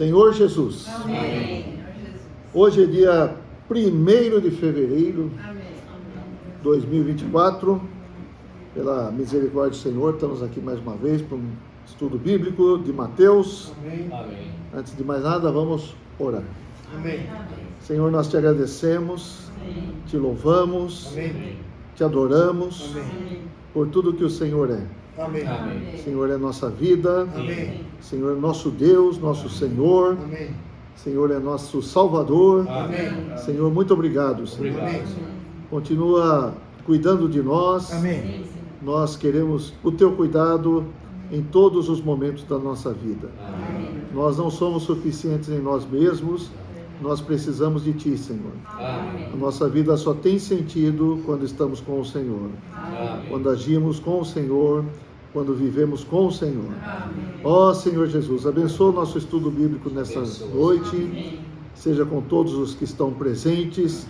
Senhor Jesus. Amém. Hoje é dia 1º de fevereiro de 2024. Pela misericórdia do Senhor, estamos aqui mais uma vez para um estudo bíblico de Mateus. Amém. Antes de mais nada, vamos orar. Amém. Senhor, nós te agradecemos, te louvamos, Amém. te adoramos Amém. por tudo que o Senhor é. Amém. Senhor é nossa vida, Amém. Senhor é nosso Deus, nosso Senhor, Amém. Senhor é nosso Salvador. Amém. Senhor, muito obrigado, Senhor. Amém. Continua cuidando de nós. Amém. Nós queremos o teu cuidado em todos os momentos da nossa vida. Nós não somos suficientes em nós mesmos, nós precisamos de ti, Senhor. A nossa vida só tem sentido quando estamos com o Senhor, quando agimos com o Senhor, quando vivemos com o Senhor. Ó Senhor Jesus, abençoa o nosso estudo bíblico nesta noite, seja com todos os que estão presentes,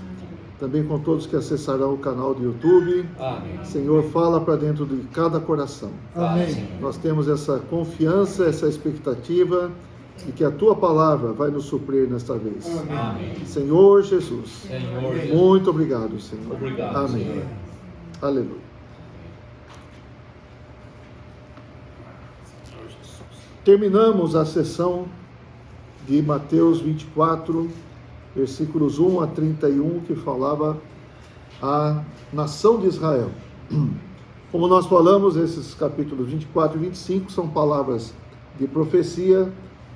também com todos que acessarão o canal do YouTube. Senhor, fala para dentro de cada coração. Amém. Nós temos essa confiança, essa expectativa de que a tua palavra vai nos suprir nesta vez. Amém. Senhor Jesus, Senhor. muito obrigado, Senhor. Obrigado, Amém. Senhor. Aleluia. Terminamos a sessão de Mateus 24, versículos 1 a 31, que falava a nação de Israel. Como nós falamos, esses capítulos 24 e 25 são palavras de profecia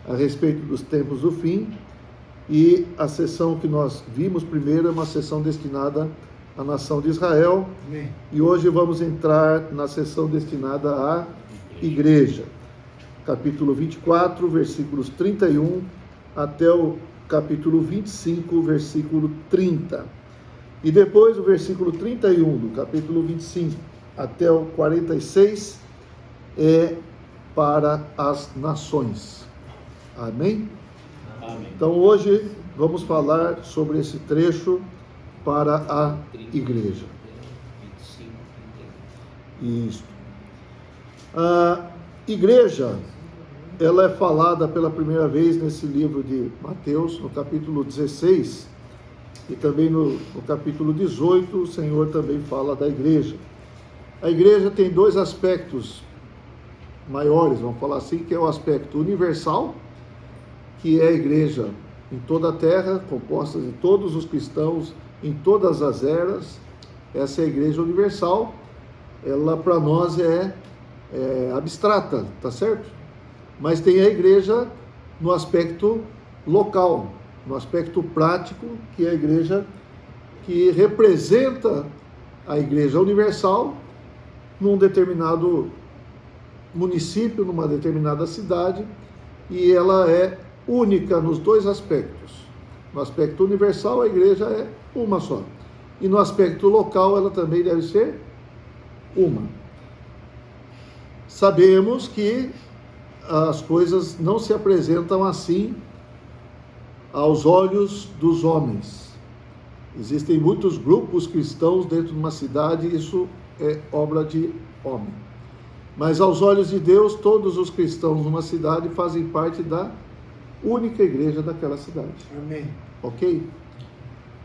a respeito dos tempos do fim, e a sessão que nós vimos primeiro é uma sessão destinada à nação de Israel, Amém. e hoje vamos entrar na sessão destinada à igreja. Capítulo 24, versículos 31 até o capítulo 25, versículo 30. E depois o versículo 31 do capítulo 25 até o 46 é para as nações. Amém? Amém. Então hoje vamos falar sobre esse trecho para a igreja. Isso. A igreja, ela é falada pela primeira vez nesse livro de Mateus, no capítulo 16, e também no capítulo 18, o Senhor também fala da igreja. A igreja tem dois aspectos maiores, vamos falar assim, que é o aspecto universal, que é a igreja em toda a terra, composta de todos os cristãos em todas as eras. Essa é a igreja universal. Ela para nós é abstrata, tá certo? Mas tem a igreja no aspecto local, no aspecto prático, que é a igreja que representa a igreja universal num determinado município, numa determinada cidade, e ela é única nos dois aspectos. No aspecto universal, a igreja é uma só. E no aspecto local, ela também deve ser uma. Sabemos que as coisas não se apresentam assim aos olhos dos homens. Existem muitos grupos cristãos dentro de uma cidade, isso é obra de homem. Mas aos olhos de Deus, todos os cristãos numa cidade fazem parte da única igreja daquela cidade. Amém. Ok?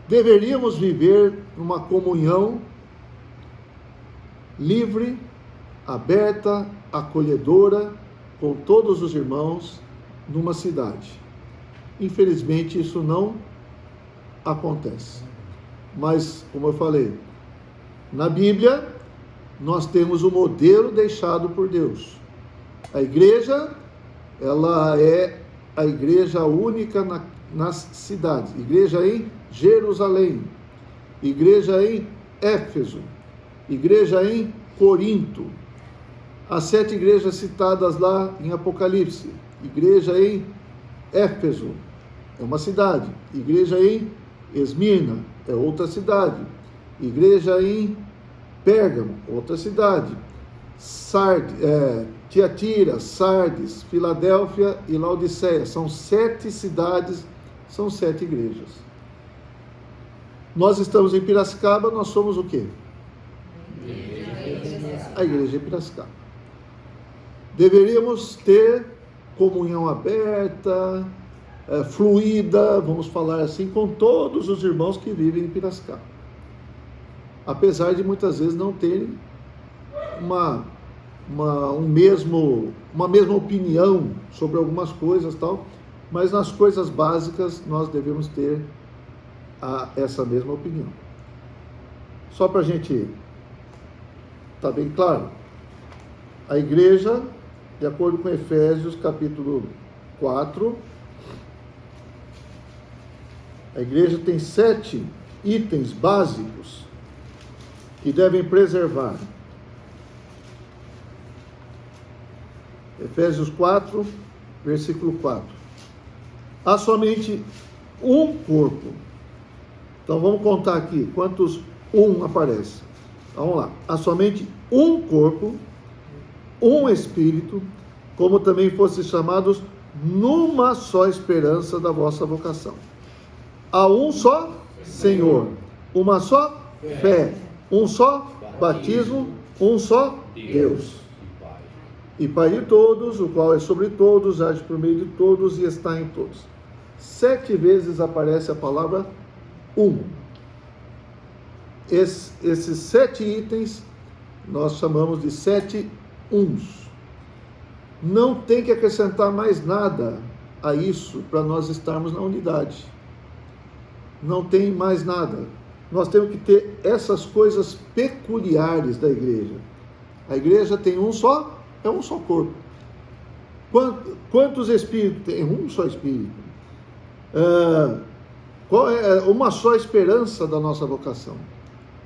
Deveríamos viver numa comunhão livre, aberta, acolhedora, com todos os irmãos numa cidade. Infelizmente, isso não acontece. Mas, como eu falei, na Bíblia, nós temos o modelo deixado por Deus. A igreja, ela é a igreja única nas cidades. Igreja em Jerusalém, igreja em Éfeso, igreja em Corinto, as 7 igrejas citadas lá em Apocalipse. Igreja em Éfeso, é uma cidade. Igreja em Esmirna, é outra cidade. Igreja em Pérgamo, outra cidade. Tiatira, Sardes, Filadélfia e Laodiceia. São 7 cidades, são 7 igrejas. Nós estamos em Piracicaba, nós somos o quê? A igreja de Piracicaba. Deveríamos ter comunhão aberta, fluida, vamos falar assim, com todos os irmãos que vivem em Piracicaba. Apesar de muitas vezes não terem uma mesma opinião sobre algumas coisas, tal, mas nas coisas básicas nós devemos ter essa mesma opinião. Só para a gente estar bem claro, a igreja, de acordo com Efésios capítulo 4, a igreja tem 7 itens básicos que devem preservar. Efésios 4, versículo 4. Há somente um corpo. Então vamos contar aqui quantos aparece. Vamos lá. Há somente um corpo, um espírito, como também fossem chamados numa só esperança da vossa vocação. Há um só Senhor, uma só fé, um só batismo, um só Deus e Pai de todos, o qual é sobre todos, age por meio de todos e está em todos. 7 vezes aparece a palavra um. Esses 7 itens nós chamamos de 7 uns. Não tem que acrescentar mais nada a isso para nós estarmos na unidade. Não tem mais nada. Nós temos que ter essas coisas peculiares da igreja. A igreja tem um só, é um só corpo. Quantos espíritos tem? Um só espírito. Qual é uma só esperança da nossa vocação?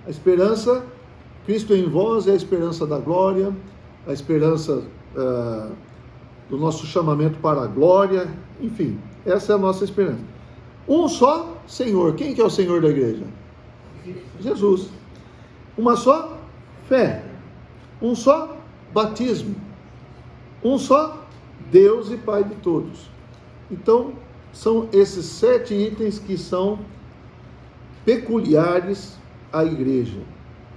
A esperança, Cristo em vós é a esperança da glória, a esperança do nosso chamamento para a glória, enfim, essa é a nossa esperança. Um só Senhor. Quem que é o Senhor da igreja? Jesus. Uma só fé. Um só batismo. Um só Deus e Pai de todos. Então, são esses 7 itens que são peculiares à igreja.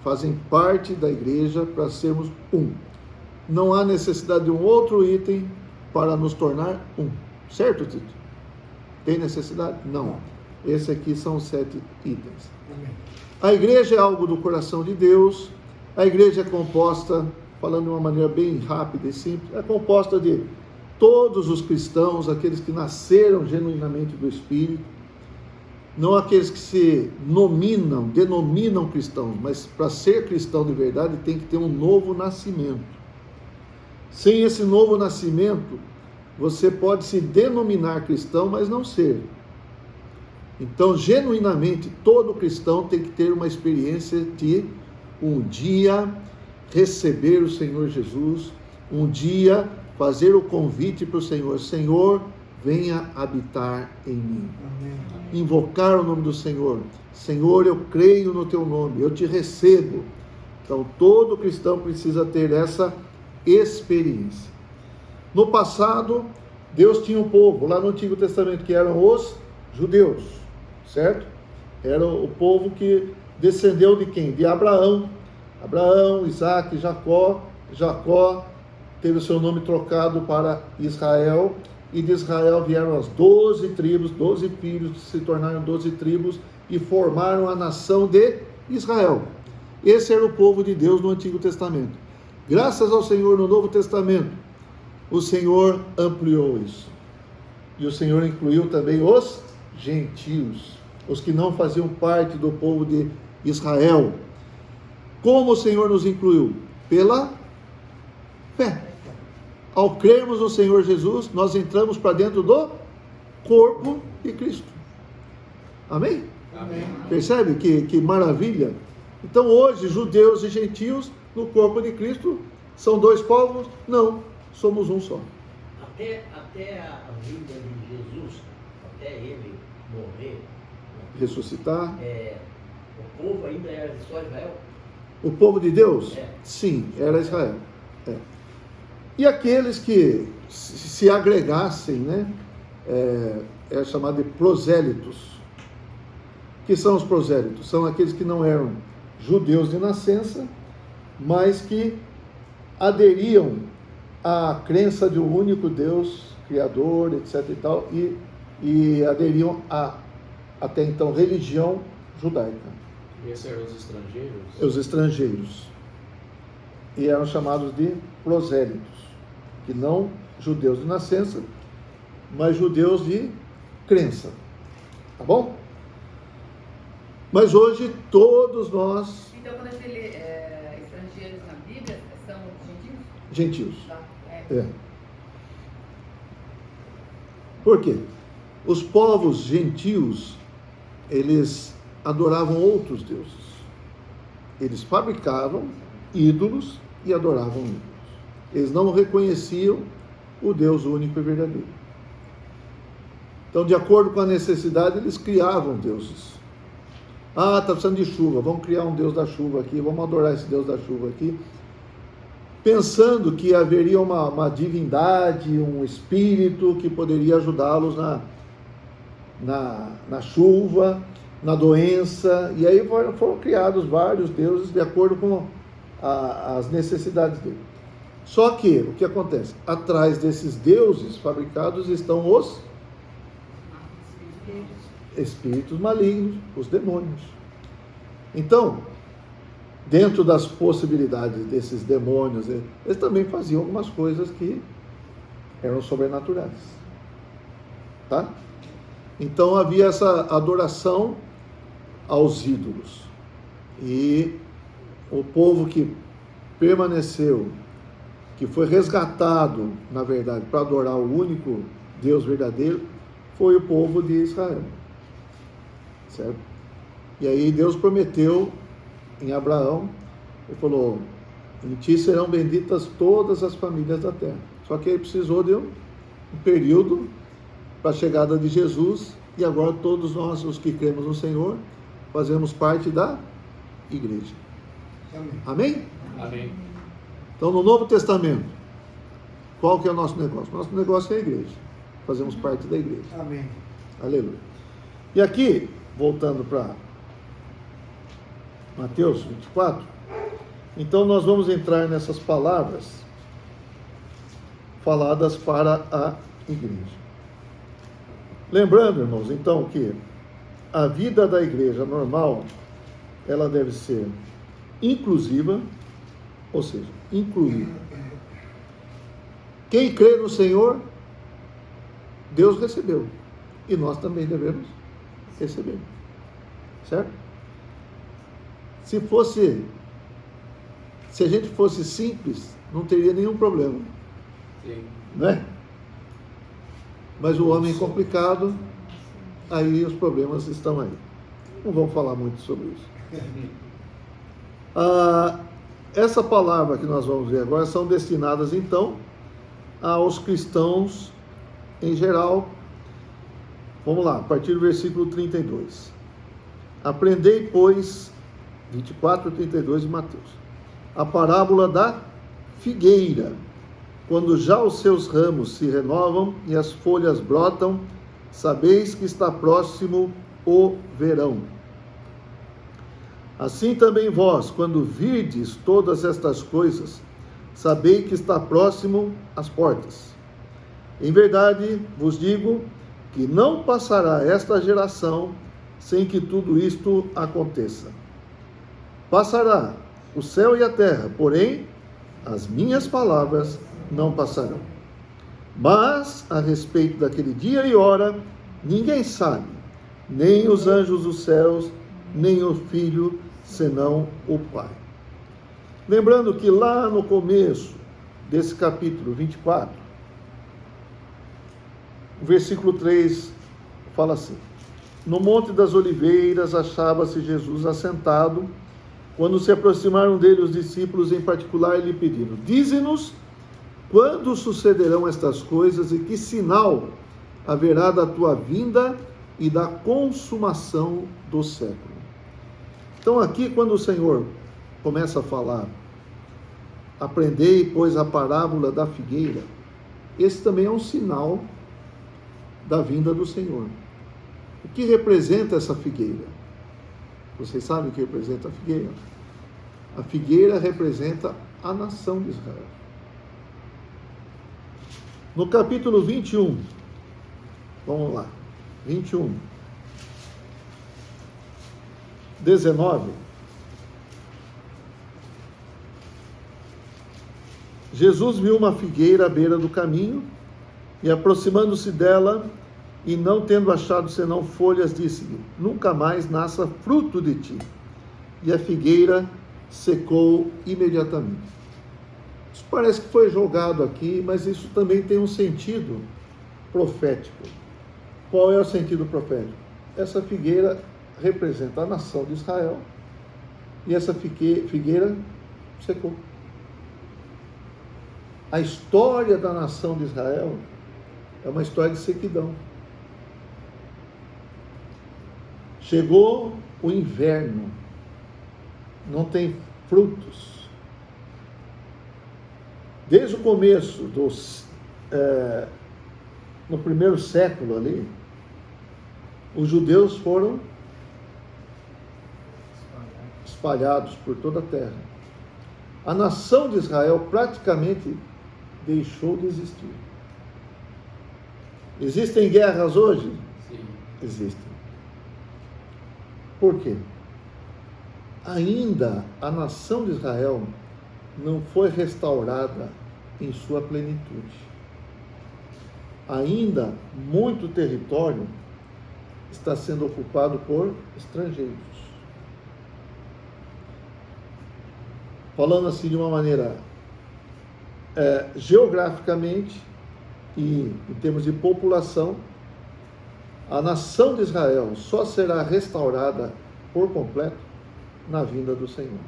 Fazem parte da igreja para sermos um. Não há necessidade de um outro item para nos tornar um. Certo, Tito? Tem necessidade? Não. Esses aqui são os 7 itens. A igreja é algo do coração de Deus. A igreja é composta, falando de uma maneira bem rápida e simples, é composta de todos os cristãos, aqueles que nasceram genuinamente do Espírito, não aqueles que se denominam cristãos, mas para ser cristão de verdade tem que ter um novo nascimento. Sem esse novo nascimento, você pode se denominar cristão, mas não ser. Então, genuinamente, todo cristão tem que ter uma experiência de um dia receber o Senhor Jesus, um dia fazer o convite para o Senhor: Senhor, venha habitar em mim. Amém. Invocar o nome do Senhor: Senhor, eu creio no teu nome, eu te recebo. Então, todo cristão precisa ter essa experiência. No passado, Deus tinha um povo, lá no Antigo Testamento, que eram os judeus, certo? Era o povo que descendeu de quem? De Abraão. Abraão, Isaac, Jacó. Jacó teve o seu nome trocado para Israel, e de Israel vieram as 12 tribos, 12 filhos se tornaram 12 tribos e formaram a nação de Israel. Esse era o povo de Deus no Antigo Testamento. Graças ao Senhor, no Novo Testamento, o Senhor ampliou isso. E o Senhor incluiu também os gentios, os que não faziam parte do povo de Israel. Como o Senhor nos incluiu? Pela fé. Ao crermos no Senhor Jesus, nós entramos para dentro do corpo de Cristo. Amém? Amém. Percebe que maravilha? Então hoje, judeus e gentios no corpo de Cristo são 2 povos? Não, somos um só. Até a vinda de Jesus, até ele morrer, ressuscitar. O povo ainda era só Israel? O povo de Deus? Sim, era Israel. E aqueles que se agregassem, né? É chamado de prosélitos. O que são os prosélitos? São aqueles que não eram judeus de nascença, mas que aderiam à crença de um único Deus, Criador, etc. e tal, e e aderiam à até então religião judaica. E esses eram os estrangeiros? Os estrangeiros. E eram chamados de prosélitos, que não judeus de nascença, mas judeus de crença. Tá bom? Mas hoje todos nós... Então, quando a gente lê estrangeiros na Bíblia, são gentios? Gentios. Tá. É. Por quê? Os povos gentios, eles adoravam outros deuses. Eles fabricavam ídolos e adoravam ídolos. Eles não reconheciam o Deus único e verdadeiro. Então, de acordo com a necessidade, eles criavam deuses. Ah, está precisando de chuva, vamos criar um Deus da chuva aqui, vamos adorar esse Deus da chuva aqui. Pensando que haveria uma divindade, um espírito que poderia ajudá-los na chuva, na doença, e aí foram criados vários deuses de acordo com as necessidades dele. Só que, o que acontece? Atrás desses deuses fabricados estão os espíritos malignos, os demônios. Então, dentro das possibilidades desses demônios, eles também faziam algumas coisas que eram sobrenaturais. Tá? Então havia essa adoração aos ídolos. E o povo que permaneceu, que foi resgatado, na verdade, para adorar o único Deus verdadeiro, foi o povo de Israel. Certo? E aí Deus prometeu em Abraão, ele falou: em ti serão benditas todas as famílias da terra. Só que ele precisou de um período para a chegada de Jesus, e agora todos nós, os que cremos no Senhor, fazemos parte da igreja. Amém? Amém. Então, no Novo Testamento, qual que é o nosso negócio? Nosso negócio é a igreja. Fazemos parte da igreja. Amém. Aleluia. E aqui, voltando para Mateus 24, então nós vamos entrar nessas palavras faladas para a igreja. Lembrando, irmãos, então, que a vida da igreja normal, ela deve ser inclusiva, ou seja, incluir. Quem crê no Senhor, Deus recebeu, e nós também devemos receber. Certo? Se a gente fosse simples, não teria nenhum problema. Sim. Né? Mas o homem é complicado, aí os problemas estão aí. Não vamos falar muito sobre isso. Essa palavra que nós vamos ver agora são destinadas, então, aos cristãos em geral. Vamos lá, a partir do versículo 32. Aprendei, pois, 24 e 32 de Mateus, a parábola da figueira. Quando já os seus ramos se renovam e as folhas brotam, sabeis que está próximo o verão. Assim também vós, quando virdes todas estas coisas, sabei que está próximo às portas. Em verdade vos digo que não passará esta geração sem que tudo isto aconteça. Passará o céu e a terra, porém as minhas palavras não passarão. Mas a respeito daquele dia e hora, ninguém sabe, nem os anjos dos céus, nem o Filho, senão o Pai. Lembrando que lá no começo desse capítulo 24, o versículo 3 fala assim: no Monte das Oliveiras achava-se Jesus assentado. Quando se aproximaram dele os discípulos, em particular, lhe pediram: dize-nos quando sucederão estas coisas e que sinal haverá da tua vinda e da consumação do século. Então aqui, quando o Senhor começa a falar, aprendei, pois, a parábola da figueira, esse também é um sinal da vinda do Senhor. O que representa essa figueira? Vocês sabem o que representa a figueira? A figueira representa a nação de Israel. No capítulo 21, vamos lá, 21, 19. Jesus viu uma figueira à beira do caminho e, aproximando-se dela e não tendo achado senão folhas, disse-lhe: nunca mais nasça fruto de ti. E a figueira secou imediatamente. Isso parece que foi jogado aqui, mas isso também tem um sentido profético. Qual é o sentido profético? Essa figueira representa a nação de Israel e essa figueira secou. A história da nação de Israel é uma história de sequidão. Chegou o inverno, não tem frutos. Desde o começo no primeiro século ali, os judeus foram espalhados por toda a terra. A nação de Israel praticamente deixou de existir. Existem guerras hoje? Sim. Existem. Por quê? Ainda a nação de Israel não foi restaurada em sua plenitude. Ainda muito território está sendo ocupado por estrangeiros. Falando assim de uma maneira geograficamente e em termos de população, a nação de Israel só será restaurada por completo na vinda do Senhor.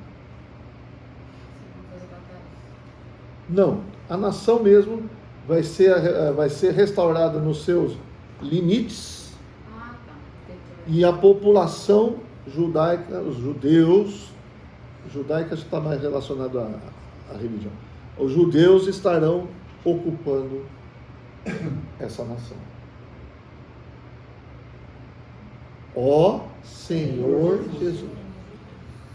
Não, a nação mesmo vai ser restaurada nos seus limites. Ah, tá. E a população judaica, os judeus, judaica está mais relacionado à religião. Os judeus estarão ocupando essa nação. Ó Senhor Jesus.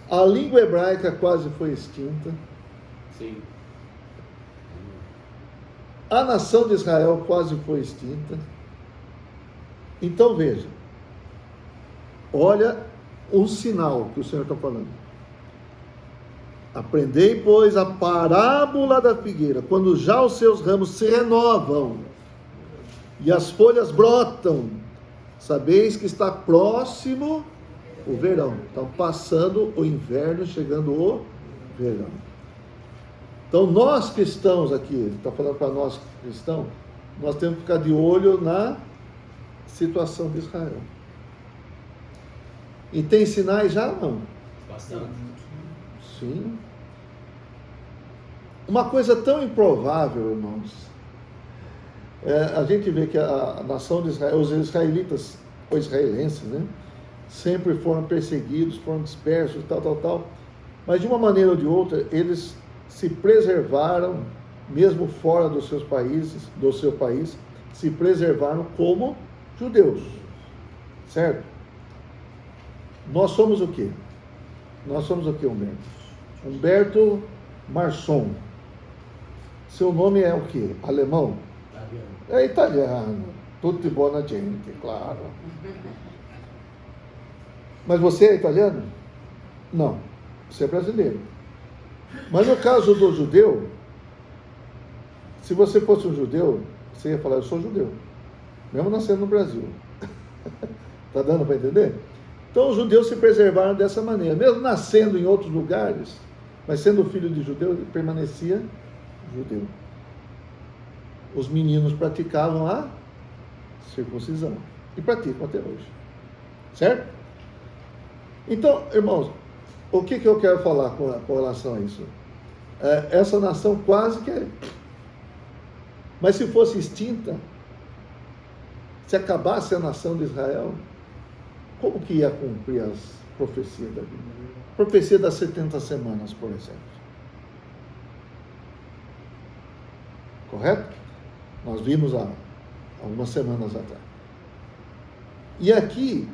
A língua hebraica quase foi extinta. Sim. A nação de Israel quase foi extinta. Então veja, olha um sinal que o Senhor está falando. Aprendei, pois, a parábola da figueira, quando já os seus ramos se renovam e as folhas brotam, sabeis que está próximo o verão. Então, passando o inverno, chegando o verão. Então, nós cristãos aqui, está falando para nós cristãos, nós temos que ficar de olho na situação de Israel. E tem sinais já? Não. Bastante. Sim. Uma coisa tão improvável, irmãos, a gente vê que a nação de Israel, os israelitas, ou israelenses, né, sempre foram perseguidos, foram dispersos, tal, mas de uma maneira ou de outra, eles se preservaram, mesmo fora dos seus países, do seu país, se preservaram como judeus, certo? Nós somos o quê? Nós somos o quê, Humberto? Humberto Marson. Seu nome é o quê? Alemão? Italiano. É italiano. Tutti buona gente, claro. Mas você é italiano? Não. Você é brasileiro. Mas no caso do judeu, se você fosse um judeu, você ia falar: eu sou judeu, mesmo nascendo no Brasil. Está dando para entender? Então os judeus se preservaram dessa maneira, mesmo nascendo em outros lugares, mas sendo filho de judeu, ele permanecia judeu. Os meninos praticavam a circuncisão e praticam até hoje, certo? Então, irmãos, o que eu quero falar com relação a isso? Essa nação quase que é... Mas se fosse extinta, se acabasse a nação de Israel, como que ia cumprir as profecias da Bíblia? Profecia das 70 semanas, por exemplo. Correto? Nós vimos há algumas semanas atrás. E aqui,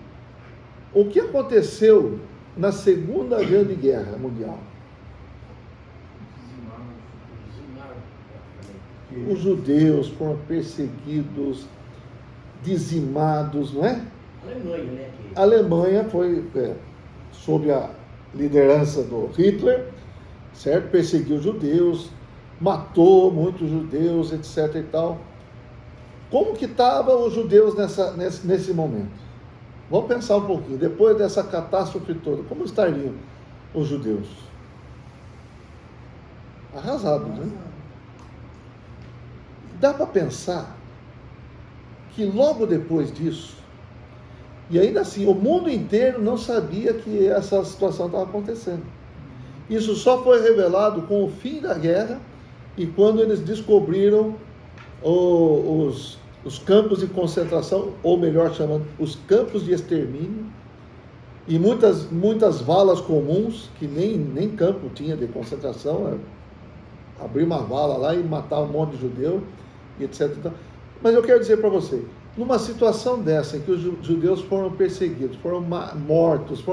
o que aconteceu na Segunda Grande Guerra Mundial? Os judeus foram perseguidos dizimados, não é? Alemanha, né? A Alemanha foi, sob a liderança do Hitler, certo? Perseguiu os judeus, matou muitos judeus, etc. e tal. Como que estavam os judeus nesse momento? Vamos pensar um pouquinho. Depois dessa catástrofe toda, como estariam os judeus? Arrasados, né? Dá para pensar que logo depois disso, e ainda assim, o mundo inteiro não sabia que essa situação estava acontecendo. Isso só foi revelado com o fim da guerra e quando eles descobriram os campos de concentração, ou melhor chamando, os campos de extermínio, e muitas valas comuns, que nem campo tinha de concentração, abrir uma vala lá e matar um monte de judeu, e etc. Mas eu quero dizer para você, numa situação dessa, em que os judeus foram perseguidos, foram mortos,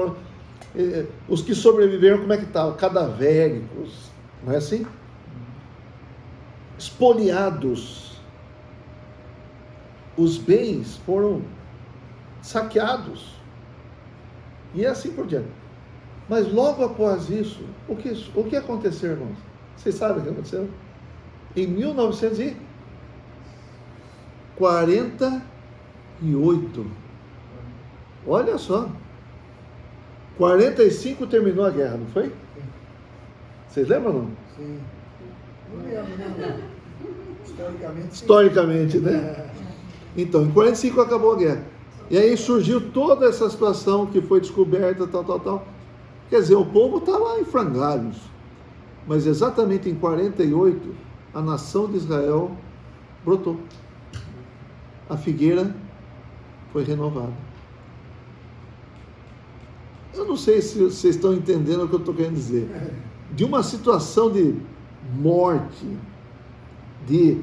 os que sobreviveram, como é que estavam? Cadavéricos, não é assim? Espoliados. Os bens foram saqueados. E assim por diante. Mas logo após isso, o que aconteceu, irmãos? Vocês sabem o que aconteceu? Em 1948, olha só, 45 terminou a guerra, não foi? Vocês lembram ou não? Sim. Não lembro, não. Historicamente. Historicamente, né? Então, em 45 acabou a guerra. E aí surgiu toda essa situação que foi descoberta, tal. Quer dizer, o povo estava em frangalhos. Mas exatamente em 48, a nação de Israel brotou. A figueira foi renovada. Eu não sei se vocês estão entendendo o que eu estou querendo dizer. De uma situação de morte, de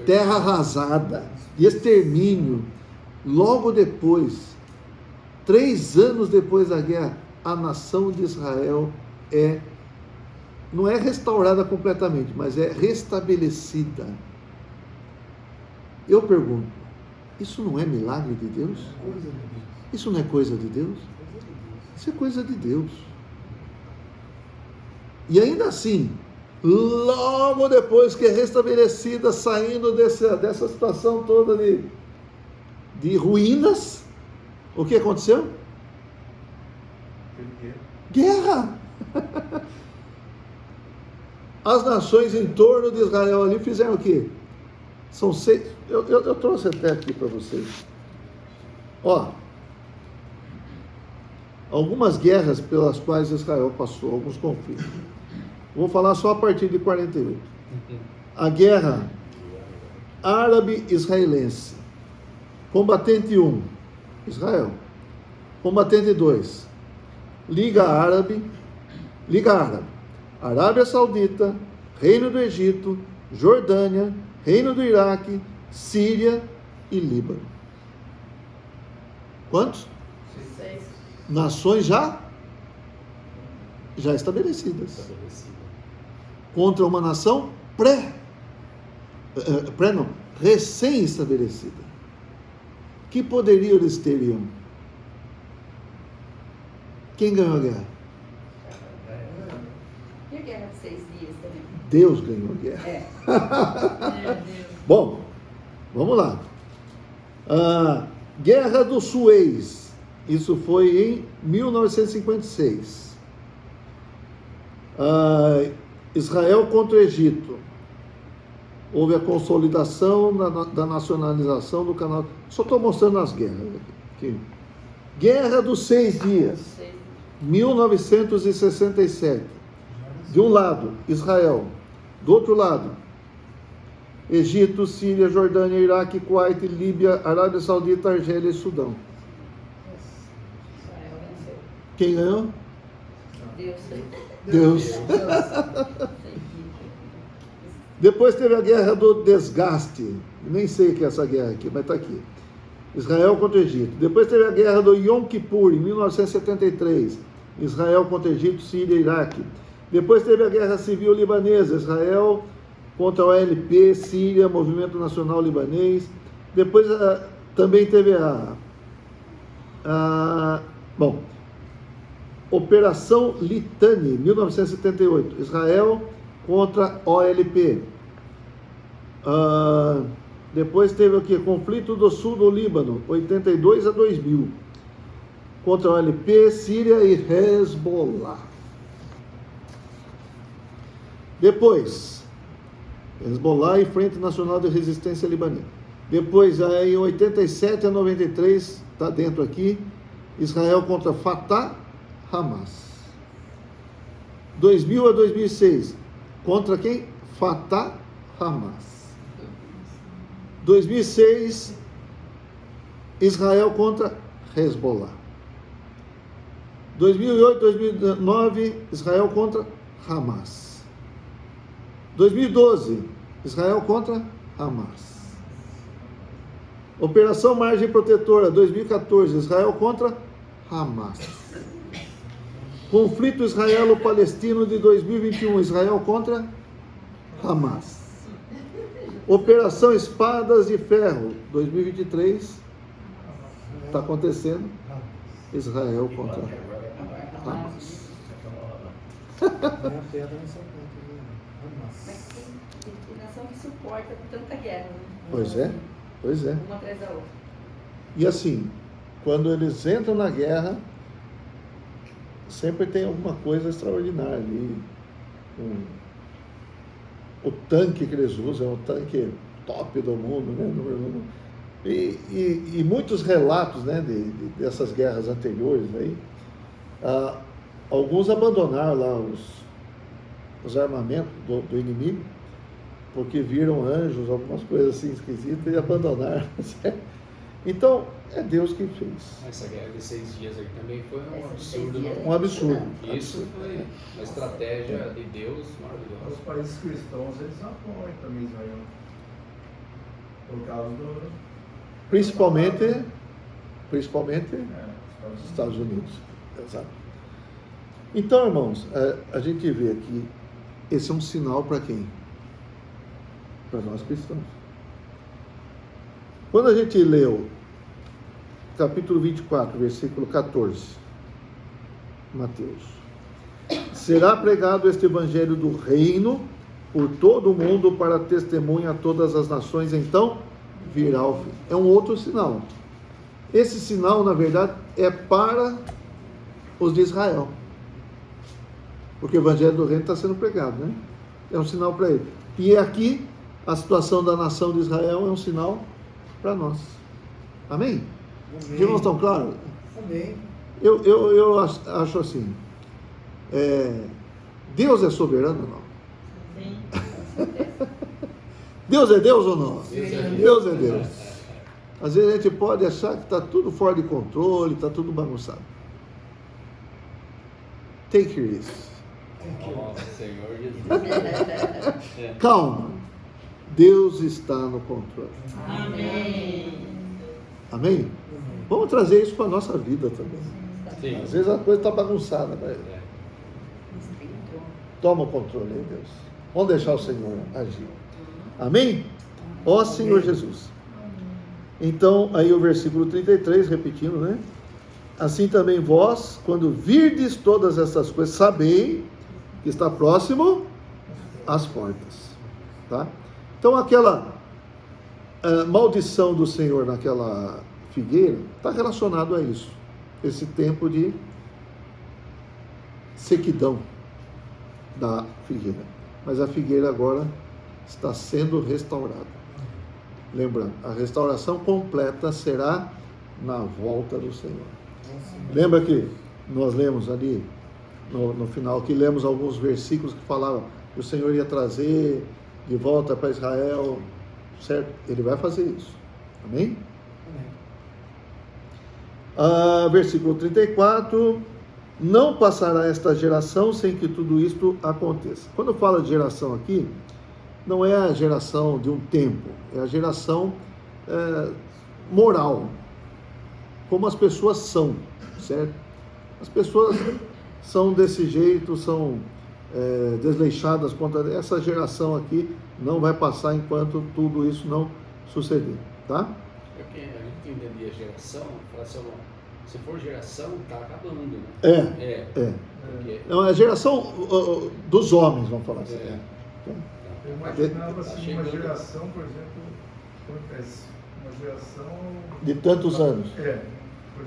terra arrasada, de extermínio, logo depois, 3 anos depois da guerra, a nação de Israel não é restaurada completamente, mas é restabelecida. Eu pergunto, isso não é milagre de Deus? Isso não é coisa de Deus? Isso é coisa de Deus. E ainda assim, logo depois que é restabelecida, saindo dessa situação toda de ruínas, o que aconteceu? Guerra! As nações em torno de Israel ali fizeram o quê? São 6. Eu trouxe até aqui para vocês. Ó, algumas guerras pelas quais Israel passou, alguns conflitos. Vou falar só a partir de 48. A guerra árabe-israelense. Combatente 1, Israel. Combatente 2, Liga Árabe. Arábia Saudita, Reino do Egito, Jordânia, Reino do Iraque, Síria e Líbano. Quantos? 6. Nações já estabelecidas. Contra uma nação recém-estabelecida. Que poderio eles teriam? Quem ganhou a guerra? E a guerra de 6 dias também? Deus ganhou a guerra. Meu Deus. Bom, vamos lá. Guerra do Suez. Isso foi em 1956. Israel contra o Egito. Houve a consolidação da nacionalização do canal. Só estou mostrando as guerras aqui. Guerra dos 6 dias. 1967. De um lado, Israel. Do outro lado, Egito, Síria, Jordânia, Iraque, Kuwait, Líbia, Arábia Saudita, Argélia e Sudão. Israel venceu. Quem ganhou? Deus. Deus. Depois teve a guerra do desgaste. Nem sei o que é essa guerra aqui, mas está aqui. Israel contra o Egito. Depois teve a guerra do Yom Kippur, em 1973. Israel contra o Egito, Síria e Iraque. Depois teve a guerra civil libanesa. Israel contra o OLP, Síria, Movimento Nacional Libanês. Depois Também teve bom, Operação Litani, 1978, Israel contra OLP. Depois teve o que? Conflito do sul do Líbano, 82 a 2000, contra a OLP, Síria e Hezbollah. Depois, Hezbollah e Frente Nacional de Resistência Libanesa. Depois, aí, em 87 a 93, está dentro aqui, Israel contra Fatah, Hamas. 2000 a 2006, contra quem? Fatah, Hamas. 2006, Israel contra Hezbollah. 2008, 2009, Israel contra Hamas. 2012, Israel contra Hamas. Operação Margem Protetora, 2014, Israel contra Hamas. Conflito israelo-palestino de 2021, Israel contra Hamas. Operação Espadas de Ferro, 2023, está acontecendo, Israel contra Hamas. Mas que nação que suporta tanta guerra, né? Pois é. Uma atrás da outra. E assim, quando eles entram na guerra, sempre tem alguma coisa extraordinária ali. O tanque que eles usam é o tanque top do mundo, né? Número 1. E muitos relatos, né, dessas guerras anteriores aí, alguns abandonaram lá os armamentos do inimigo, porque viram anjos, algumas coisas assim esquisitas, e abandonaram. Então, é Deus que fez. Essa guerra de 6 dias aí também foi um Essa absurdo. 6 dias. Não? Um absurdo. Isso foi uma estratégia de Deus Os maravilhosa. países cristãos, eles apoiam também Israel. Por causa do... Principalmente os Estados Unidos. Exato. Então, irmãos, a gente vê aqui, esse é um sinal para quem? Para nós cristãos. Quando a gente leu capítulo 24, versículo 14, Mateus: será pregado este evangelho do reino por todo o mundo para testemunha a todas as nações, então virá o fim. É um outro sinal. Esse sinal, na verdade, é para os de Israel, porque o evangelho do reino está sendo pregado, né? É um sinal para ele. E aqui, a situação da nação de Israel é um sinal para nós. Amém? Os irmãos estão claros? Amém. Eu acho assim, Deus é soberano ou não? Sim. Deus é Deus ou não? Sim. Deus é Deus. Às vezes a gente pode achar que está tudo fora de controle, está tudo bagunçado. Take it easy. Nossa, Senhor Jesus. Calma. Deus está no controle. Amém. Amém? Vamos trazer isso para a nossa vida também. Sim. Às vezes a coisa está bagunçada, mas É. toma o controle aí, Deus. Vamos deixar o Senhor agir. Amém? Ó Senhor Jesus. Então, aí o versículo 33, repetindo, né? Assim também vós, quando virdes todas essas coisas, sabei que está próximo às portas. Tá? Então, aquela maldição do Senhor naquela figueira está relacionado a isso. Esse tempo de sequidão da figueira. Mas a figueira agora está sendo restaurada. Lembrando, a restauração completa será na volta do Senhor. Lembra que nós lemos ali no final, que lemos alguns versículos que falavam que o Senhor ia trazer de volta para Israel, certo? Ele vai fazer isso. Amém? Versículo 34: não passará esta geração sem que tudo isto aconteça. Quando fala de geração aqui, não é a geração de um tempo, é a geração moral, como as pessoas são, certo? As pessoas são desse jeito, são desleixadas contra essa geração aqui, não vai passar enquanto tudo isso não suceder, tá? É que a gente entendia geração, fala assim, ó, se for geração, está acabando, né? É. Porque, É a geração dos homens, vamos falar assim. É. Eu imaginava Tá assim, chegando. uma geração, por exemplo, acontece, uma geração... De tantos anos. Por exemplo,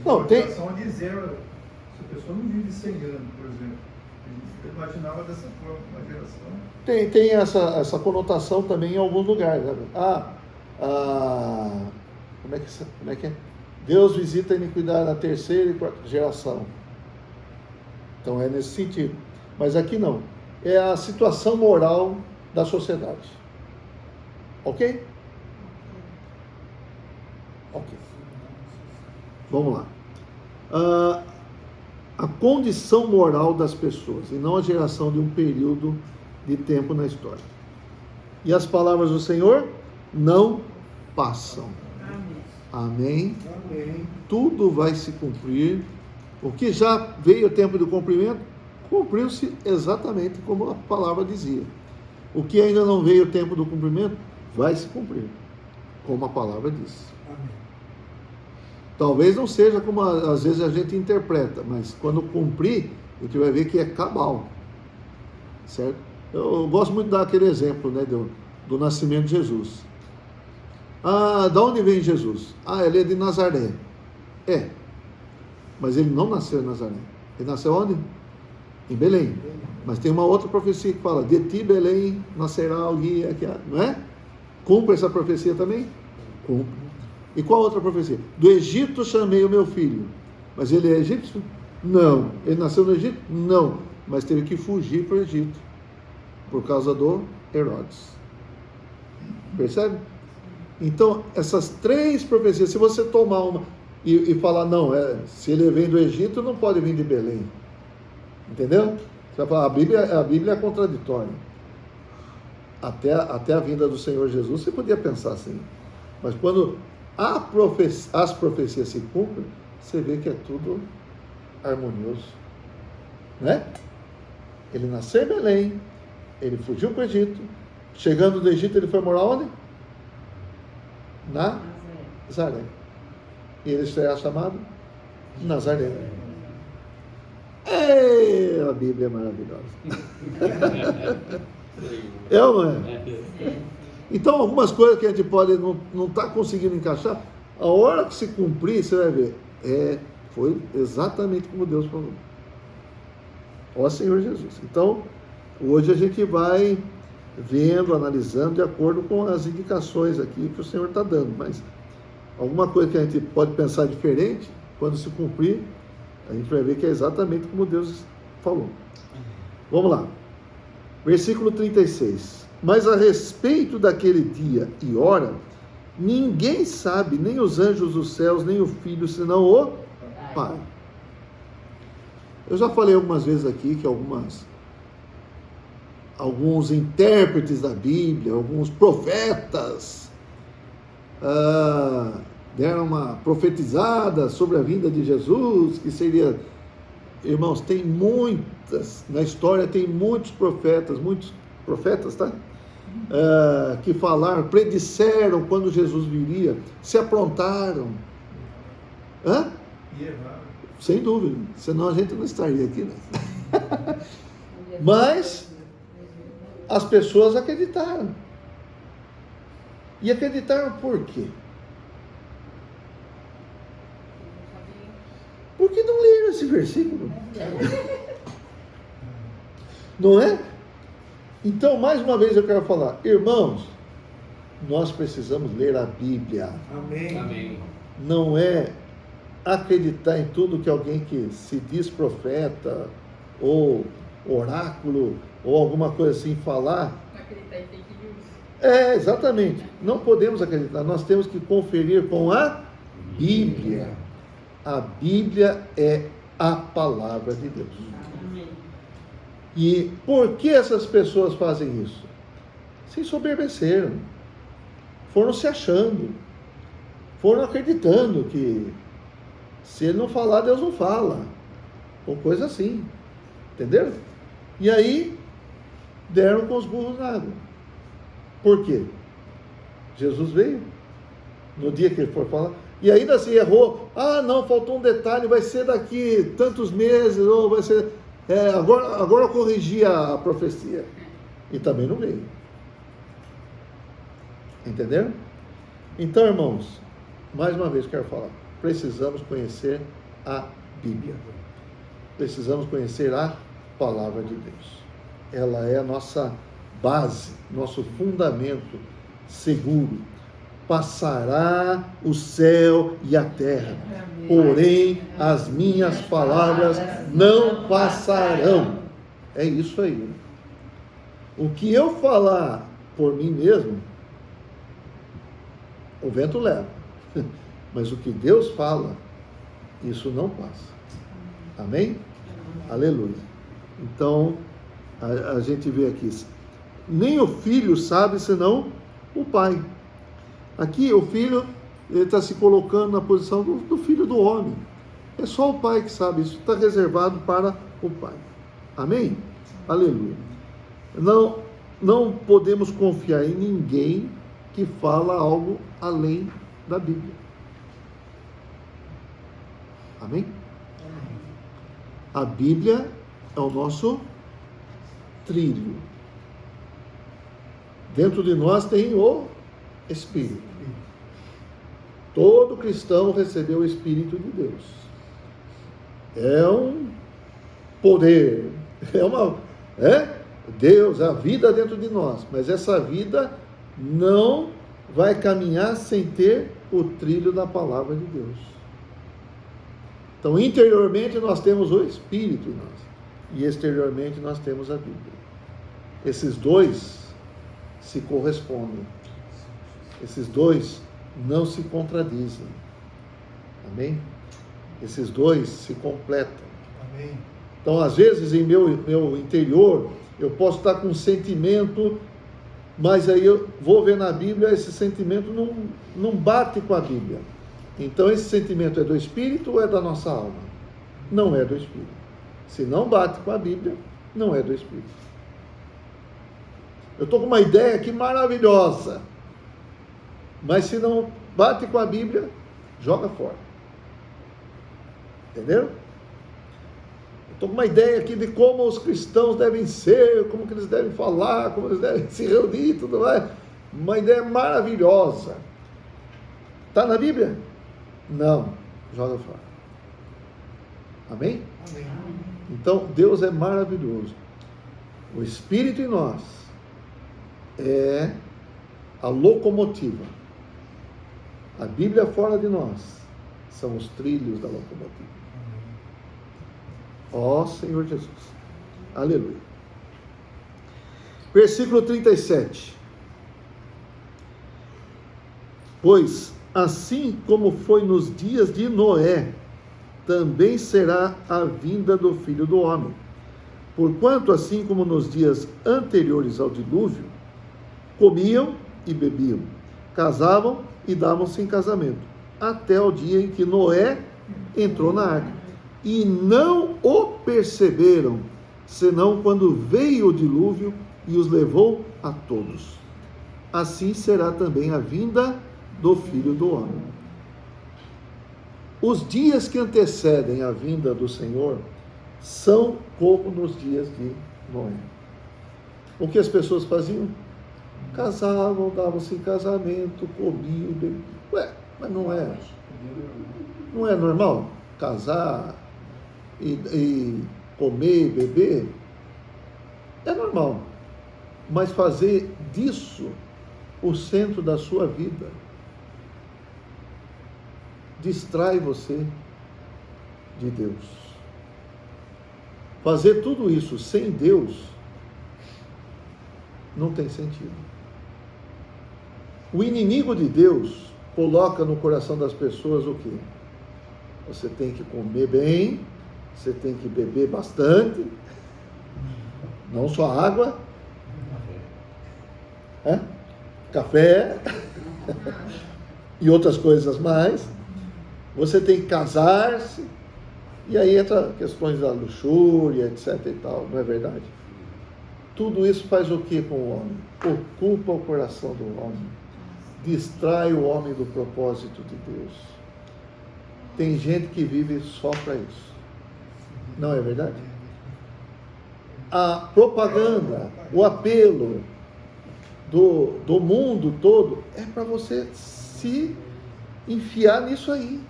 Não, uma tem- geração de zero. Se a pessoa não vive 100 anos, por exemplo, eu imaginava dessa forma, uma geração... Tem essa conotação também em alguns lugares. Né? Como é que é? Deus visita a iniquidade na terceira e quarta geração. Então é nesse sentido. Mas aqui não. É a situação moral da sociedade. Ok? Ok. Vamos lá. A condição moral das pessoas, e não a geração de um período de tempo na história. E as palavras do Senhor não passam. Amém. Amém. Tudo vai se cumprir. O que já veio o tempo do cumprimento, cumpriu-se exatamente como a palavra dizia. O que ainda não veio o tempo do cumprimento, vai se cumprir, como a palavra diz. Amém. Talvez não seja como às vezes a gente interpreta, mas quando cumprir, a gente vai ver que é cabal. Certo? Eu gosto muito de dar aquele exemplo, né, do nascimento de Jesus. Da onde vem Jesus? Ele é de Nazaré. Mas ele não nasceu em Nazaré. Ele nasceu onde? Em Belém. Mas tem uma outra profecia que fala: de ti, Belém, nascerá o guia, não é? Cumpre essa profecia também? Cumpre. E qual outra profecia? Do Egito chamei o meu filho. Mas ele é egípcio? Não. Ele nasceu no Egito? Não. Mas teve que fugir para o Egito por causa do Herodes. Percebe? Então, essas três profecias, se você tomar uma e falar, não, se ele vem do Egito, não pode vir de Belém. Entendeu? Você vai falar, a Bíblia é contraditória. Até a vinda do Senhor Jesus, você podia pensar assim. Mas quando as profecias se cumprem, você vê que é tudo harmonioso. Né? Ele nasceu em Belém, ele fugiu para o Egito, chegando do Egito, ele foi morar onde? Nazaré. E ele será chamado Nazaré. A Bíblia é maravilhosa. É ou não é? Então, algumas coisas que a gente pode não estar conseguindo encaixar, a hora que se cumprir, você vai ver, foi exatamente como Deus falou. Ó Senhor Jesus. Então, hoje a gente vai vendo, analisando de acordo com as indicações aqui que o Senhor está dando, mas alguma coisa que a gente pode pensar diferente, quando se cumprir, a gente vai ver que é exatamente como Deus falou. Vamos lá. Versículo 36. Mas a respeito daquele dia e hora, ninguém sabe, nem os anjos dos céus, nem o Filho, senão o Pai. Eu já falei algumas vezes aqui que alguns intérpretes da Bíblia, alguns profetas, deram uma profetizada sobre a vinda de Jesus, que seria... Irmãos, tem muitas, na história tem muitos profetas, tá? Que falaram, predisseram quando Jesus viria, se aprontaram. E erraram. Sem dúvida, senão a gente não estaria aqui, né? Mas as pessoas acreditaram. E acreditaram por quê? Porque não leram esse versículo. Não é? Então, mais uma vez eu quero falar, irmãos, nós precisamos ler a Bíblia. Amém. Amém. Não é acreditar em tudo que alguém que se diz profeta, ou oráculo, ou alguma coisa assim falar. Não acreditar em fake news. Exatamente. Não podemos acreditar. Nós temos que conferir com a Bíblia. A Bíblia é a palavra de Deus. Amém. E por que essas pessoas fazem isso? Se ensoberbeceram. Foram se achando. Foram acreditando que se ele não falar, Deus não fala. Ou coisa assim. Entenderam? E aí, deram com os burros na água. Por quê? Jesus veio no dia que ele for falar, e ainda assim errou, não, faltou um detalhe, vai ser daqui tantos meses, ou vai ser, agora eu corrigi a profecia, e também não veio. Entenderam? Então, irmãos, mais uma vez quero falar, precisamos conhecer a Bíblia, precisamos conhecer a Palavra de Deus. Ela é a nossa base, nosso fundamento seguro. Passará o céu e a terra, porém as minhas palavras não passarão. É isso aí. O que eu falar por mim mesmo, o vento leva. Mas o que Deus fala, isso não passa. Amém? Aleluia. Então, a gente vê aqui, nem o filho sabe senão o pai. Aqui o filho, ele está se colocando na posição do filho do homem. É só o pai que sabe, isso está reservado para o pai. Amém? Aleluia. Não podemos confiar em ninguém que fala algo além da Bíblia. Amém? A Bíblia é o nosso trilho. Dentro de nós tem o Espírito. Todo cristão recebeu o Espírito de Deus. É um poder, Deus, a vida dentro de nós, mas essa vida não vai caminhar sem ter o trilho da palavra de Deus. Então, interiormente nós temos o Espírito em nós, e exteriormente nós temos a Bíblia. Esses dois se correspondem. Esses dois não se contradizem. Amém? Esses dois se completam. Amém. Então, às vezes, em meu interior, eu posso estar com um sentimento, mas aí eu vou ver na Bíblia, esse sentimento não bate com a Bíblia. Então, esse sentimento é do Espírito ou é da nossa alma? Não é do Espírito. Se não bate com a Bíblia, não é do Espírito. Eu estou com uma ideia aqui maravilhosa, mas se não bate com a Bíblia, joga fora. Entenderam? Estou com uma ideia aqui de como os cristãos devem ser, como que eles devem falar, como eles devem se reunir e tudo mais. Uma ideia maravilhosa. Está na Bíblia? Não. Joga fora. Amém? Amém. Então, Deus é maravilhoso. O Espírito em nós é a locomotiva. A Bíblia fora de nós são os trilhos da locomotiva. Ó Senhor Jesus. Aleluia. Versículo 37. Pois assim como foi nos dias de Noé, também será a vinda do Filho do Homem. Porquanto, assim como nos dias anteriores ao dilúvio, comiam e bebiam, casavam e davam-se em casamento, até o dia em que Noé entrou na arca. E não o perceberam, senão quando veio o dilúvio e os levou a todos. Assim será também a vinda do Filho do Homem. Os dias que antecedem a vinda do Senhor são como nos dias de Noé. O que as pessoas faziam? Casavam, davam-se em casamento, comiam, bebiam. Mas não é normal casar e comer e beber? É normal. Mas fazer disso o centro da sua vida distrai você de Deus. Fazer tudo isso sem Deus não tem sentido. O inimigo de Deus coloca no coração das pessoas o quê? Você tem que comer bem, você tem que beber bastante, não só água, café e outras coisas mais. Você tem que casar-se, e aí entra questões da luxúria, etc. e tal, não é verdade? Tudo isso faz o que com o homem? Ocupa o coração do homem, distrai o homem do propósito de Deus. Tem gente que vive só para isso. Não é verdade? A propaganda, o apelo do mundo todo é para você se enfiar nisso aí.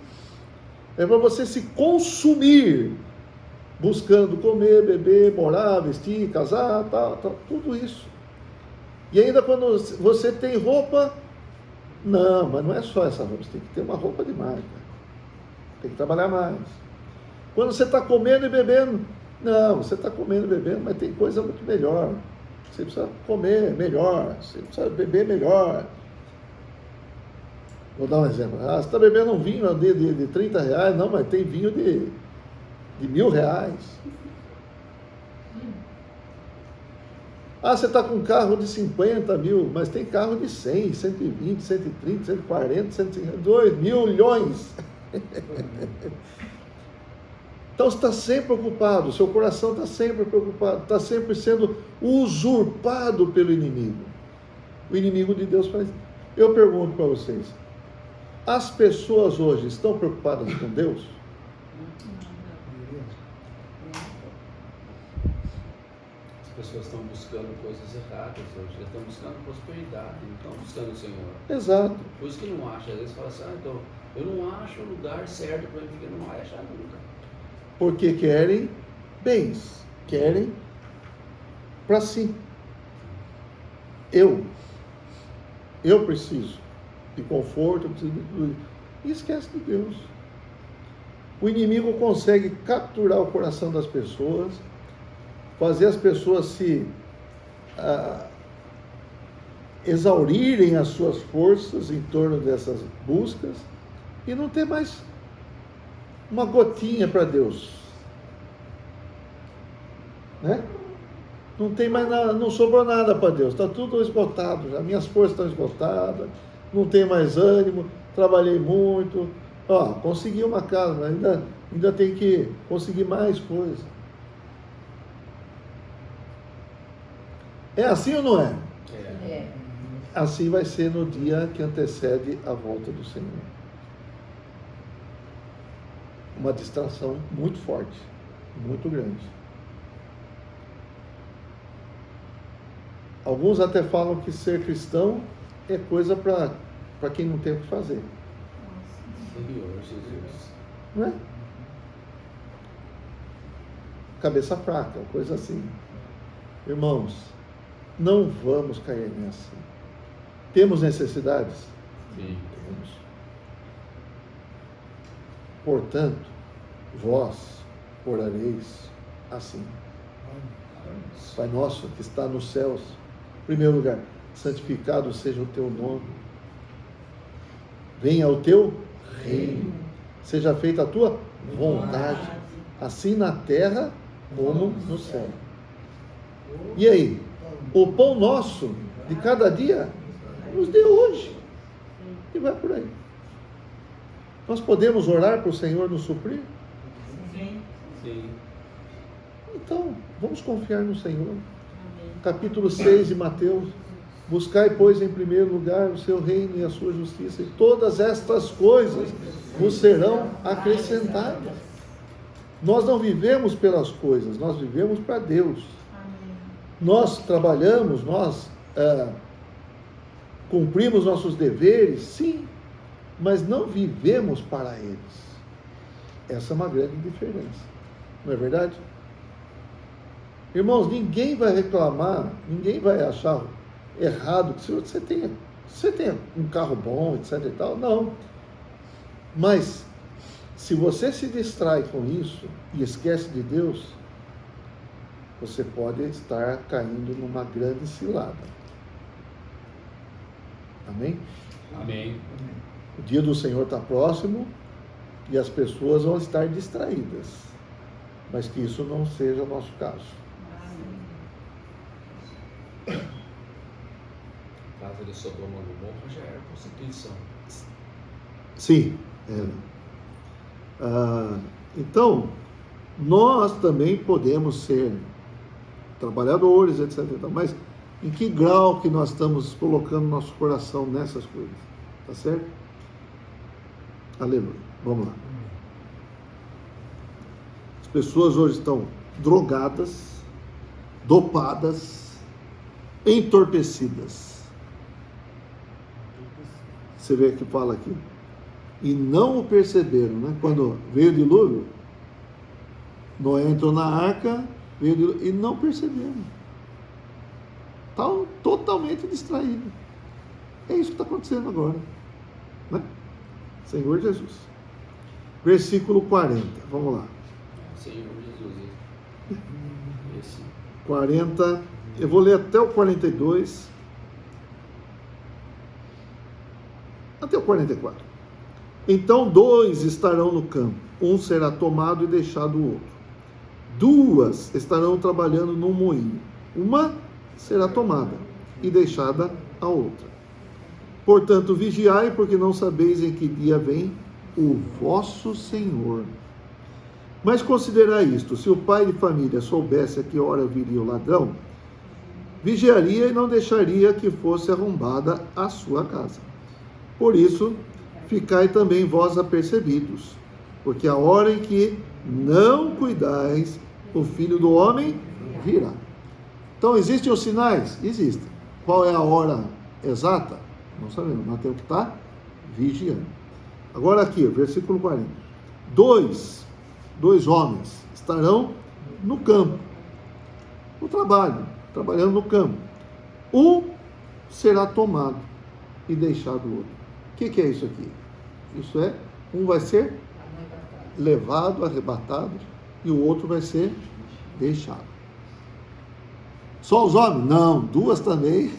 É para você se consumir, buscando comer, beber, morar, vestir, casar, tal, tudo isso. E ainda quando você tem roupa, não, mas não é só essa roupa, você tem que ter uma roupa de marca. Tem que trabalhar mais. Quando você está comendo e bebendo, não, você está comendo e bebendo, mas tem coisa muito melhor. Você precisa comer melhor, você precisa beber melhor. Vou dar um exemplo. Você está bebendo um vinho de 30 reais, não, mas tem vinho de R$1.000. Você está com um carro de 50 mil, mas tem carro de 100, 120, 130, 140, 150, 2 milhões. Então você está sempre ocupado, seu coração está sempre preocupado, está sempre sendo usurpado pelo inimigo. O inimigo de Deus faz. Eu pergunto para vocês, as pessoas hoje estão preocupadas com Deus? As pessoas estão buscando coisas erradas hoje, elas estão buscando prosperidade, não estão buscando o Senhor. Exato. Por isso que não acha, às vezes fala assim, então, eu não acho o lugar certo para mim, porque não vai achar nunca. Porque querem bens, querem para si. Eu preciso de conforto, eu preciso de tudo isso. E esquece de Deus. O inimigo consegue capturar o coração das pessoas, fazer as pessoas se exaurirem as suas forças em torno dessas buscas e não ter mais uma gotinha para Deus, né? Não tem mais nada, não sobrou nada para Deus, está tudo esgotado, já minhas forças estão esgotadas, não tenho mais ânimo, trabalhei muito, consegui uma casa, mas ainda tem que conseguir mais coisa. É assim ou não é? É. Assim vai ser no dia que antecede a volta do Senhor. Uma distração muito forte, muito grande. Alguns até falam que ser cristão é coisa para quem não tem o que fazer. Senhor Jesus. Não é? Cabeça fraca, coisa assim. Irmãos, não vamos cair nessa. Temos necessidades? Sim. Temos. Portanto, vós orareis assim. Pai nosso que está nos céus, em primeiro lugar, santificado seja o teu nome. Venha o teu reino. Seja feita a tua vontade, assim na terra como no céu. E aí? O pão nosso de cada dia nos dê hoje. E vai por aí. Nós podemos orar para o Senhor nos suprir? Sim. Sim. Então, vamos confiar no Senhor. Capítulo 6 de Mateus. Buscai, pois, em primeiro lugar o seu reino e a sua justiça, e todas estas coisas vos serão acrescentadas. Nós não vivemos pelas coisas, nós vivemos para Deus. Nós trabalhamos, nós cumprimos nossos deveres, sim, mas não vivemos para eles. Essa é uma grande diferença, não é verdade? Irmãos, ninguém vai reclamar, ninguém vai achar errado que você tenha um carro bom, etc e tal, não. Mas, se você se distrai com isso e esquece de Deus, você pode estar caindo numa grande cilada. Amém? Amém. O dia do Senhor está próximo e as pessoas vão estar distraídas, mas que isso não seja o nosso caso. A casa de Sodoma e Gomorra já era prostituição. Sim. Então, nós também podemos ser trabalhadores, etc. Mas Em que grau que nós estamos colocando nosso coração nessas coisas? Tá certo? Aleluia. Vamos lá. As pessoas hoje estão drogadas, dopadas, entorpecidas. Você vê que fala aqui. E não o perceberam, né? Quando veio o dilúvio, Noé entrou na arca, veio o dilúvio, e não perceberam. Estão totalmente distraídos. É isso que está acontecendo agora, né? Senhor Jesus. Versículo 40, vamos lá. Senhor Jesus. Esse. 40, eu vou ler até o 42, até o 44. Então 2 estarão no campo, um será tomado e deixado o outro. 2 estarão trabalhando num moinho, uma será tomada e deixada a outra. Portanto, vigiai, porque não sabeis em que dia vem o vosso Senhor. Mas considerai isto: se o pai de família soubesse a que hora viria o ladrão, vigiaria e não deixaria que fosse arrombada a sua casa. Por isso, ficai também vós apercebidos, porque a hora em que não cuidais, o Filho do Homem virá. Então, existem os sinais? Existem. Qual é a hora exata? Não sabemos, mas temos que estar vigiando. Agora aqui, versículo 40. Dois homens estarão no campo, no trabalho, trabalhando no campo. Um será tomado e deixado o outro. O que é isso aqui? Isso é, um vai ser levado, arrebatado, e o outro vai ser deixado. Só os homens? Não, 2 também.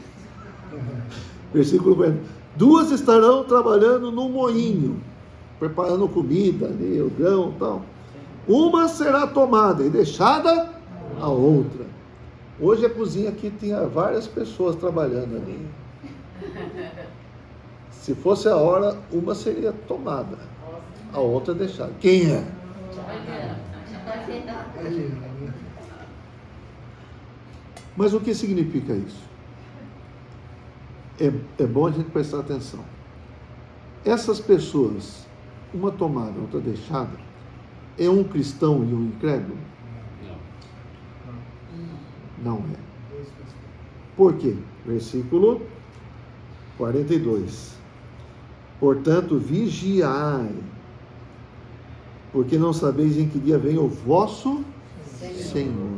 Versículo 40. 2 estarão trabalhando no moinho, preparando comida ali, o grão e tal. Uma será tomada e deixada a outra. Hoje a cozinha aqui tinha várias pessoas trabalhando ali. Se fosse a hora, uma seria tomada, a outra deixada. Quem é? Mas o que significa isso? É bom a gente prestar atenção. Essas pessoas, uma tomada, outra deixada, é um cristão e um incrédulo? Não é. Por quê? Versículo 42. Portanto, vigiai, porque não sabeis em que dia vem o vosso Senhor.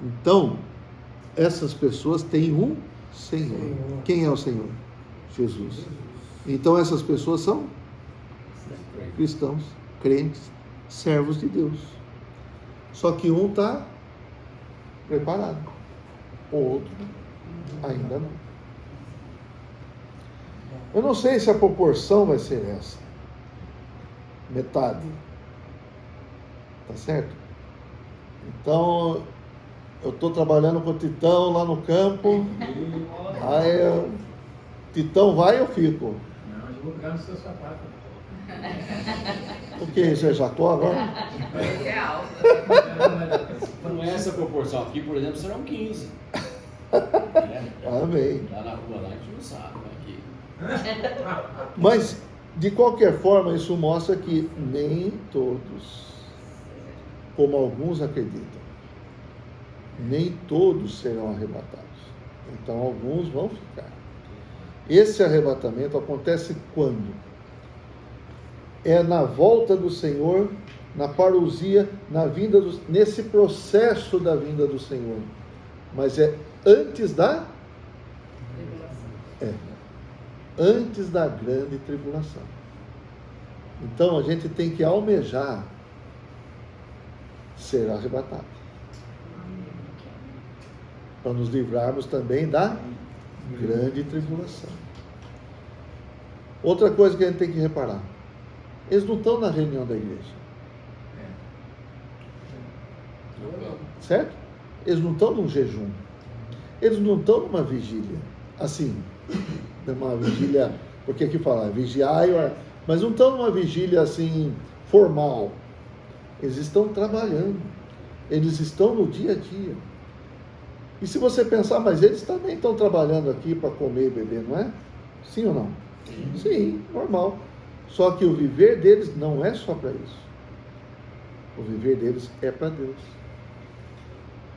Então, essas pessoas têm um Senhor. Quem é o Senhor? Jesus. Então, essas pessoas são cristãos, crentes, servos de Deus. Só que um está preparado, o outro ainda não. Eu não sei se a proporção vai ser essa. Metade. Tá certo? Então, eu estou trabalhando com o Titão lá no campo. Aí, o Titão vai, eu fico. Não, eu vou ficar no seu sapato. O que? Você jacou agora? É alto. Não é essa proporção. Aqui, por exemplo, serão 15. Amém. Lá na rua, lá a gente não sabe, né? Aqui. Mas, de qualquer forma, isso mostra que nem todos, como alguns acreditam, nem todos serão arrebatados. Então, alguns vão ficar. Esse arrebatamento acontece quando? É na volta do Senhor, na parousia, na vinda nesse processo da vinda do Senhor. Mas é antes da... antes da grande tribulação. Então, a gente tem que almejar ser arrebatado. Para nos livrarmos também da grande tribulação. Outra coisa que a gente tem que reparar. Eles não estão na reunião da igreja. Certo? Eles não estão num jejum. Eles não estão numa vigília. Assim, numa vigília, porque aqui fala vigiai, mas não estão numa vigília assim, formal. Eles estão trabalhando. Eles estão no dia a dia. E se você pensar, mas eles também estão trabalhando aqui para comer e beber, não é? Sim ou não? Sim, normal. Só que o viver deles não é só para isso. O viver deles é para Deus.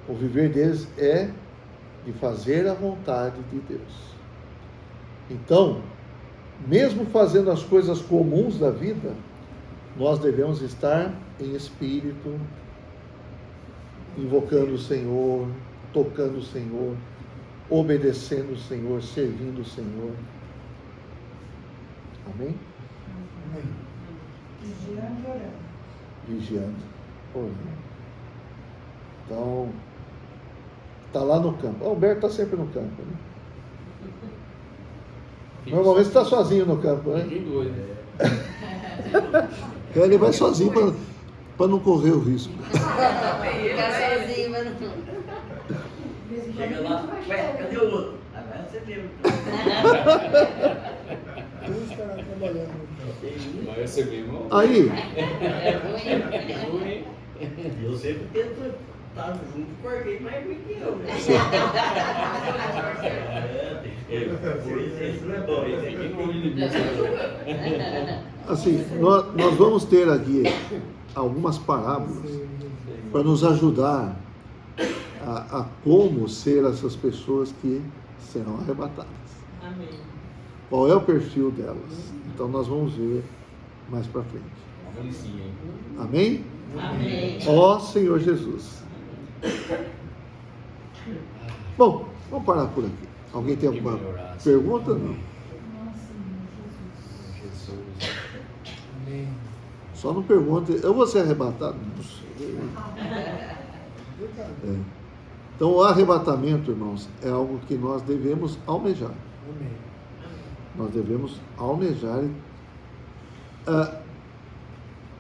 O viver deles é de fazer a vontade de Deus. Então, mesmo fazendo as coisas comuns da vida, nós devemos estar em espírito, invocando o Senhor, tocando o Senhor, obedecendo o Senhor, servindo o Senhor. Amém? Vigiando e orando. Vigiando, orando. Então, está lá no campo. O Alberto está sempre no campo, né? Normalmente está sozinho no campo, né? Fiquem doido. Ele vai sozinho para não correr o risco. Ficar sozinho, mas não. Chega lá, ué, cadê o outro? Agora você mesmo. Vai receber, irmão. Aí, É ruim. Eu sempre tento estar junto com alguém mais ruim que eu, né? Isso não é bom, isso aqui Fiquem não com ele. assim, nós vamos ter aqui algumas parábolas para nos ajudar a como ser essas pessoas que serão arrebatadas. Amém. Qual é o perfil delas? Então nós vamos ver mais para frente. Uma policinha, hein? Amém? Amém. Ó Senhor Jesus. Bom, vamos parar por aqui. Alguém tem alguma pergunta? Não. Jesus. Só não pergunte. Eu vou ser arrebatado? Não sei. É. Então, o arrebatamento, irmãos, é algo que nós devemos almejar. Nós devemos almejar.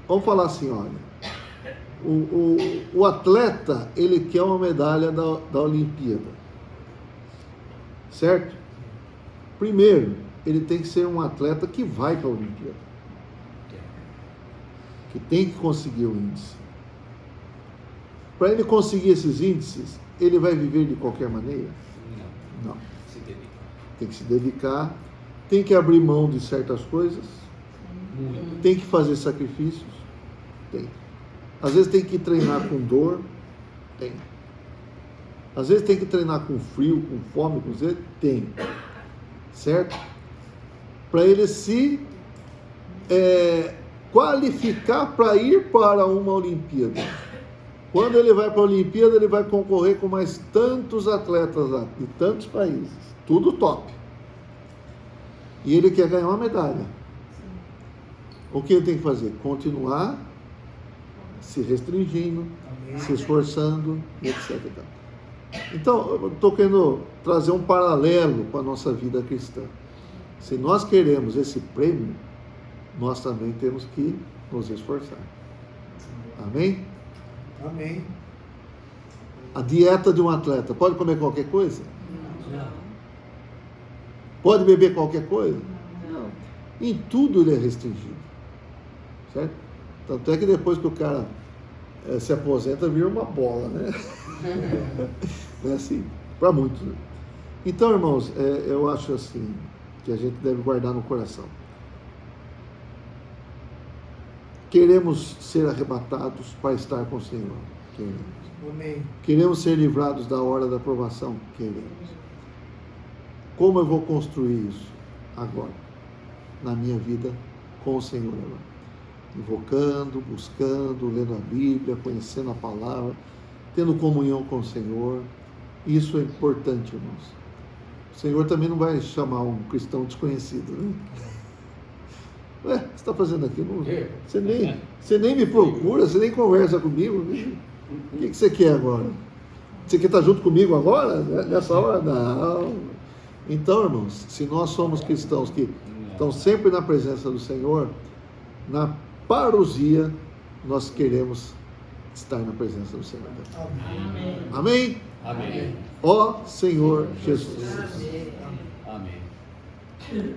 Vamos falar assim, olha. O atleta, ele quer uma medalha da Olimpíada. Certo? Primeiro, ele tem que ser um atleta que vai para a Olimpíada. Que tem que conseguir o índice. Para ele conseguir esses índices, ele vai viver de qualquer maneira? Não. Se dedica. Tem que se dedicar, tem que abrir mão de certas coisas, Muito. tem que fazer sacrifícios, tem. Às vezes tem que treinar com dor, tem. Às vezes tem que treinar com frio, com fome, com sede, tem. Certo? Para ele se qualificar para ir para uma Olimpíada. Quando ele vai para a Olimpíada, ele vai concorrer com mais tantos atletas lá, de tantos países. Tudo top. E ele quer ganhar uma medalha. O que ele tem que fazer? Continuar se restringindo, se esforçando, etc. Então, eu estou querendo trazer um paralelo com a nossa vida cristã. Se nós queremos esse prêmio, nós também temos que nos esforçar. Amém? Amém. A dieta de um atleta, pode comer qualquer coisa? Não. Pode beber qualquer coisa? Não. Em tudo ele é restringido. Certo? Tanto é que depois que o cara se aposenta, vira uma bola, né? É assim, para muitos. Né? Então, irmãos, eu acho assim, que a gente deve guardar no coração. Queremos ser arrebatados para estar com o Senhor. Queremos. Amém. Queremos ser livrados da hora da provação. Queremos. Como eu vou construir isso agora? Na minha vida com o Senhor agora. Invocando, buscando, lendo a Bíblia, conhecendo a palavra, tendo comunhão com o Senhor. Isso é importante, irmãos. O Senhor também não vai chamar um cristão desconhecido, né? Ué, o que você está fazendo aqui? Você nem me procura, você nem conversa comigo. O que você quer agora? Você quer estar junto comigo agora? Nessa hora? Não. Então, irmãos, se nós somos cristãos que estão sempre na presença do Senhor, na parousia, nós queremos estar na presença do Senhor. Amém. Amém? Amém. Ó Senhor Jesus. Amém. Amém.